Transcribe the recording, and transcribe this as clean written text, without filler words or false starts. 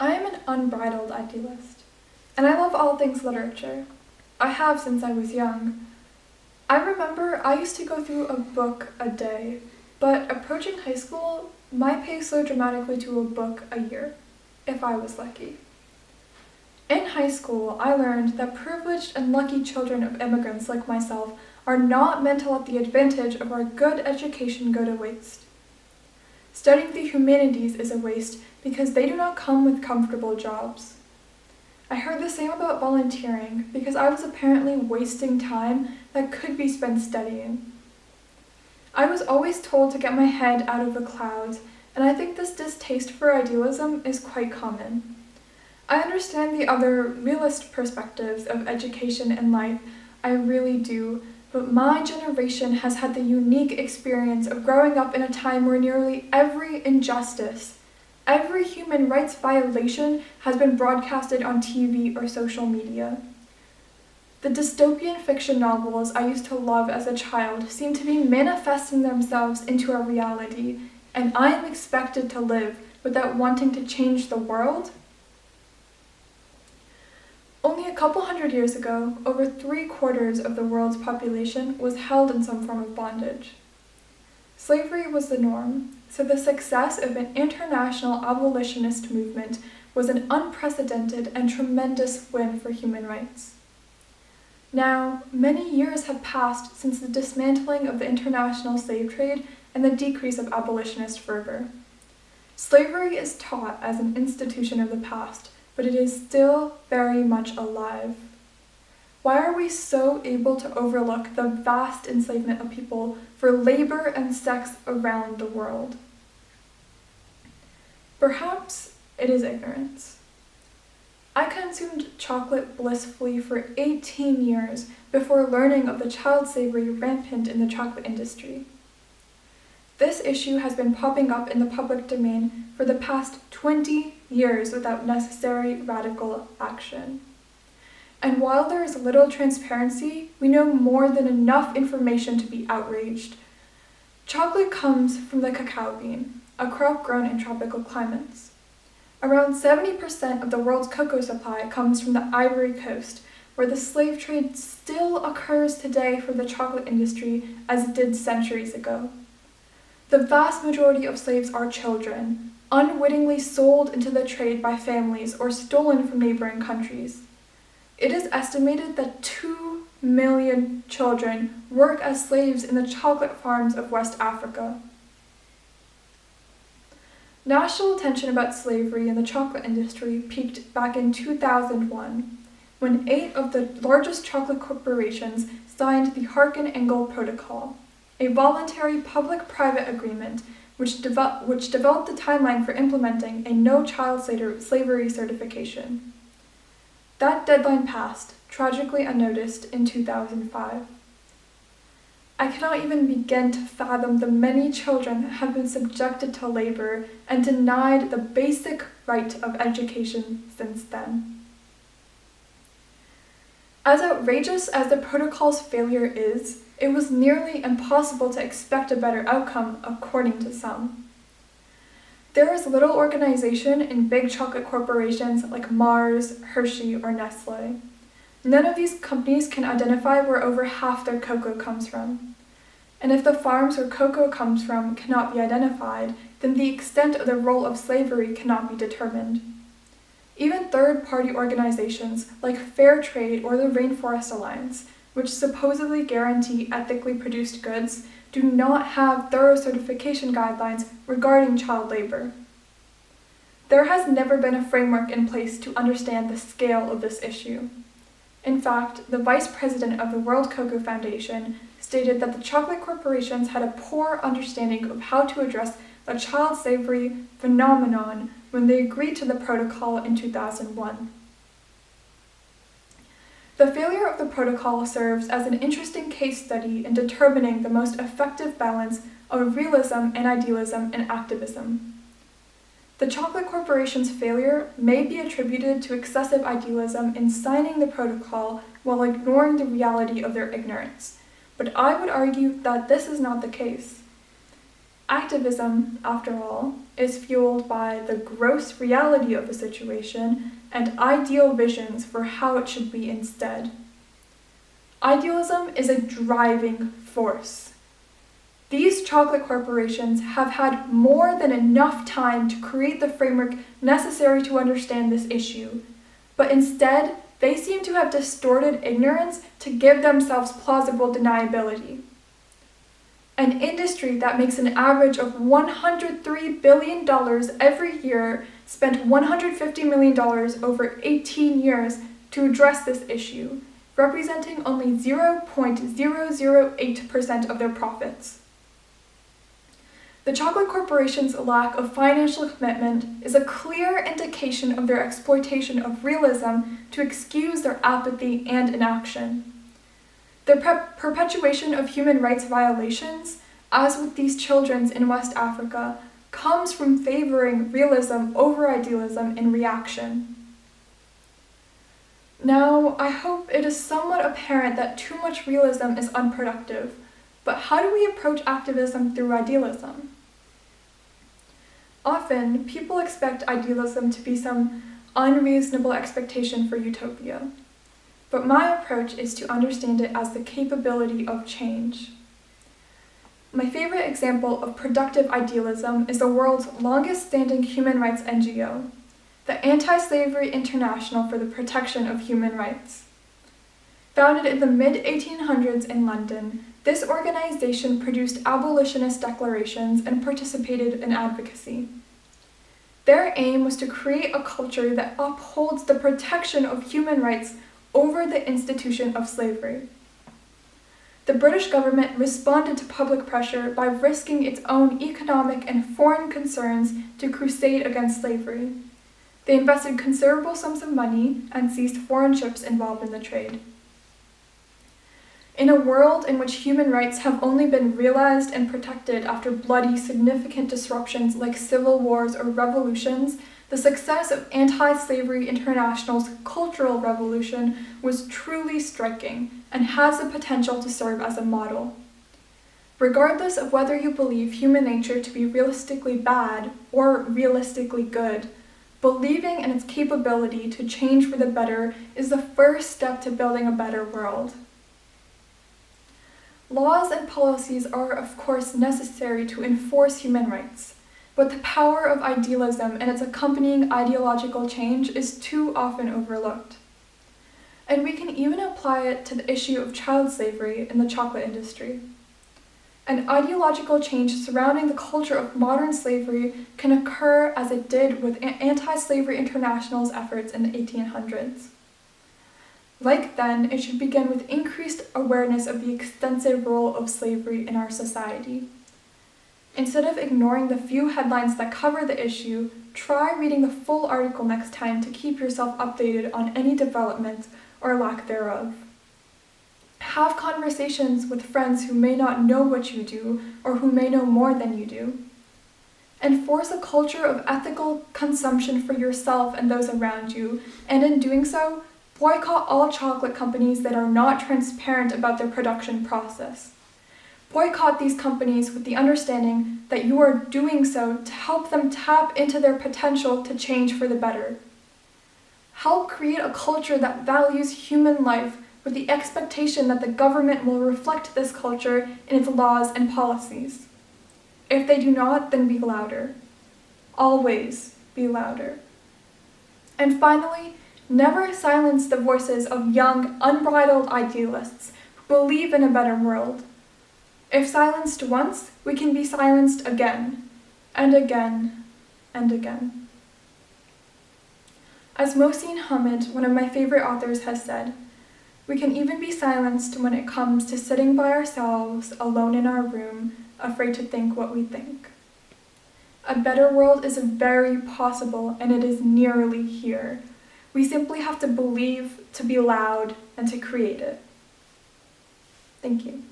I am an unbridled idealist, and I love all things literature. I have since I was young. I remember I used to go through a book a day, but approaching high school, my pace slowed dramatically to a book a year, if I was lucky. In high school, I learned that privileged and lucky children of immigrants like myself are not meant to let the advantage of our good education go to waste. Studying the humanities is a waste because they do not come with comfortable jobs. I heard the same about volunteering because I was apparently wasting time that could be spent studying. I was always told to get my head out of the clouds, and I think this distaste for idealism is quite common. I understand the other realist perspectives of education and life, I really do, but my generation has had the unique experience of growing up in a time where nearly every injustice, every human rights violation has been broadcasted on TV or social media. The dystopian fiction novels I used to love as a child seem to be manifesting themselves into a reality, and I am expected to live without wanting to change the world? Only a couple hundred years ago, over 3/4 of the world's population was held in some form of bondage. Slavery was the norm, so the success of an international abolitionist movement was an unprecedented and tremendous win for human rights. Now, many years have passed since the dismantling of the international slave trade and the decrease of abolitionist fervor. Slavery is taught as an institution of the past, but it is still very much alive. Why are we so able to overlook the vast enslavement of people for labor and sex around the world? Perhaps it is ignorance. I consumed chocolate blissfully for 18 years before learning of the child slavery rampant in the chocolate industry. This issue has been popping up in the public domain for the past 20 years without necessary radical action. And while there is little transparency, we know more than enough information to be outraged. Chocolate comes from the cacao bean, a crop grown in tropical climates. Around 70% of the world's cocoa supply comes from the Ivory Coast, where the slave trade still occurs today for the chocolate industry as it did centuries ago. The vast majority of slaves are children, unwittingly sold into the trade by families or stolen from neighboring countries. It is estimated that 2 million children work as slaves in the chocolate farms of West Africa. National attention about slavery in the chocolate industry peaked back in 2001, when 8 of the largest chocolate corporations signed the Harkin-Engel Protocol, a voluntary public-private agreement which developed the timeline for implementing a no-child slavery certification. That deadline passed, tragically unnoticed, in 2005. I cannot even begin to fathom the many children that have been subjected to labor and denied the basic right of education since then. As outrageous as the protocol's failure is, it was nearly impossible to expect a better outcome, according to some. There is little organization in big chocolate corporations like Mars, Hershey, or Nestle. None of these companies can identify where over half their cocoa comes from. And if the farms where cocoa comes from cannot be identified, then the extent of the role of slavery cannot be determined. Even third-party organizations like Fair Trade or the Rainforest Alliance, which supposedly guarantee ethically produced goods, do not have thorough certification guidelines regarding child labor. There has never been a framework in place to understand the scale of this issue. In fact, the vice president of the World Cocoa Foundation stated that the chocolate corporations had a poor understanding of how to address the child slavery phenomenon when they agreed to the protocol in 2001. The failure of the protocol serves as an interesting case study in determining the most effective balance of realism and idealism in activism. The chocolate corporation's failure may be attributed to excessive idealism in signing the protocol while ignoring the reality of their ignorance, but I would argue that this is not the case. Activism, after all, is fueled by the gross reality of a situation and ideal visions for how it should be instead. Idealism is a driving force. These chocolate corporations have had more than enough time to create the framework necessary to understand this issue, but instead, they seem to have distorted ignorance to give themselves plausible deniability. An industry that makes an average of $103 billion every year spent $150 million over 18 years to address this issue, representing only 0.008% of their profits. The chocolate corporation's lack of financial commitment is a clear indication of their exploitation of realism to excuse their apathy and inaction. The perpetuation of human rights violations, as with these children in West Africa, comes from favoring realism over idealism in reaction. Now, I hope it is somewhat apparent that too much realism is unproductive, but how do we approach activism through idealism? Often, people expect idealism to be some unreasonable expectation for utopia, but my approach is to understand it as the capability of change. My favorite example of productive idealism is the world's longest-standing human rights NGO, the Anti-Slavery International for the Protection of Human Rights. Founded in the mid-1800s in London, this organization produced abolitionist declarations and participated in advocacy. Their aim was to create a culture that upholds the protection of human rights over the institution of slavery. The British government responded to public pressure by risking its own economic and foreign concerns to crusade against slavery. They invested considerable sums of money and seized foreign ships involved in the trade. In a world in which human rights have only been realized and protected after bloody, significant disruptions like civil wars or revolutions, the success of Anti-Slavery International's cultural revolution was truly striking and has the potential to serve as a model. Regardless of whether you believe human nature to be realistically bad or realistically good, believing in its capability to change for the better is the first step to building a better world. Laws and policies are, of course, necessary to enforce human rights, but the power of idealism and its accompanying ideological change is too often overlooked. And we can even apply it to the issue of child slavery in the chocolate industry. An ideological change surrounding the culture of modern slavery can occur as it did with Anti-Slavery International's efforts in the 1800s. Like then, it should begin with increased awareness of the extensive role of slavery in our society. Instead of ignoring the few headlines that cover the issue, try reading the full article next time to keep yourself updated on any developments or lack thereof. Have conversations with friends who may not know what you do or who may know more than you do. Enforce a culture of ethical consumption for yourself and those around you, and in doing so, boycott all chocolate companies that are not transparent about their production process. Boycott these companies with the understanding that you are doing so to help them tap into their potential to change for the better. Help create a culture that values human life with the expectation that the government will reflect this culture in its laws and policies. If they do not, then be louder. Always be louder. And finally, never silence the voices of young, unbridled idealists who believe in a better world. If silenced once, we can be silenced again, and again, and again. As Mohsin Hamid, one of my favorite authors, has said, we can even be silenced when it comes to sitting by ourselves, alone in our room, afraid to think what we think. A better world is very possible, and it is nearly here. We simply have to believe, to be loud, and to create it. Thank you.